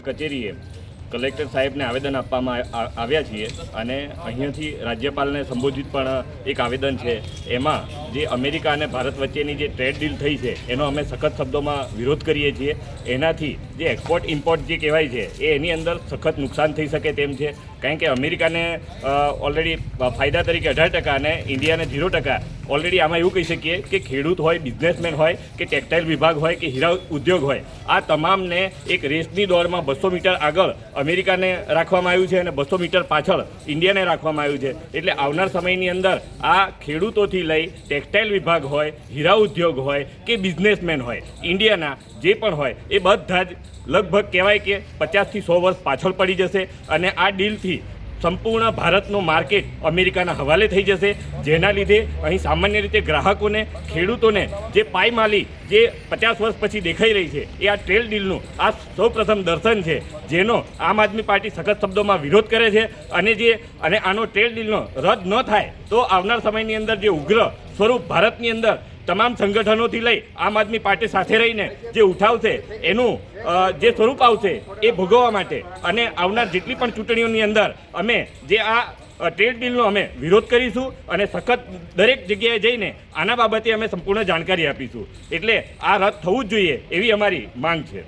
કચેરીએ કલેક્ટર સાહેબને આવેદન આપવામાં આવ્યા છીએ અને અહીંયાથી રાજ્યપાલને સંબોધિત પણ એક આવેદન છે। એમાં જે અમેરિકા અને ભારત વચ્ચેની જે ટ્રેડ ડીલ થઈ છે એનો અમે સખત શબ્દોમાં વિરોધ કરીએ છીએ। એનાથી જે એક્સપોર્ટ ઇમ્પોર્ટ જે કહેવાય છે એની અંદર સખત નુકસાન થઈ શકે તેમ છે, કારણ કે અમેરિકાને ઓલરેડી ફાયદા તરીકે 18% અને ઇન્ડિયાને 0%। ઓલરેડી આમાં એવું કહી શકીએ કે ખેડૂત હોય, બિઝનેસમેન હોય કે ટેક્સટાઇલ વિભાગ હોય કે હીરા ઉદ્યોગ હોય, આ તમામને એક રેસની દોડમાં 200 મીટર આગળ અમેરિકાને રાખવામાં આવ્યું છે અને 200 મીટર પાછળ ઇન્ડિયાને રાખવામાં આવ્યું છે। એટલે આવનાર સમયની અંદર આ ખેડૂતોથી લઈ ટેક્સટાઇલ વિભાગ હોય, હીરા ઉદ્યોગ હોય કે બિઝનેસમેન હોય, ઇન્ડિયાના જે પણ હોય એ બધા જ લગભગ કહેવાય કે 50 થી 100 વર્ષ પાછળ પડી જશે અને આ ડીલથી સંપૂર્ણ ભારતનું માર્કેટ અમેરિકાના હવાલે થઈ જશે, જેના લીધે અહીં સામાન્ય રીતે ગ્રાહકોને, ખેડૂતોને જે પાયમાલી જે 50 વર્ષ પછી દેખાઈ રહી છે એ આ ટ્રેડ ડીલનું આ સૌપ્રથમ દર્શન છે, જેનો આમ આદમી પાર્ટી સખત શબ્દોમાં વિરોધ કરે છે। અને આનો ટ્રેડ ડીલનો રદ ન થાય તો આવનાર સમયની અંદર જે ઉગ્ર સ્વરૂપ ભારતની અંદર તમામ સંગઠનોથી લઈ આમ આદમી પાર્ટી સાથે રહીને જે ઉઠાવશે એનું જે સ્વરૂપ આવશે એ ભોગવવા માટે અને આવનાર જેટલી પણ ચૂંટણીઓની અંદર અમે જે આ ટ્રેડ ડીલનો અમે વિરોધ કરીશું અને સખત દરેક જગ્યાએ જઈને આના બાબતે અમે સંપૂર્ણ જાણકારી આપીશું। એટલે આ રદ થવું જ જોઈએ એવી અમારી માંગ છે।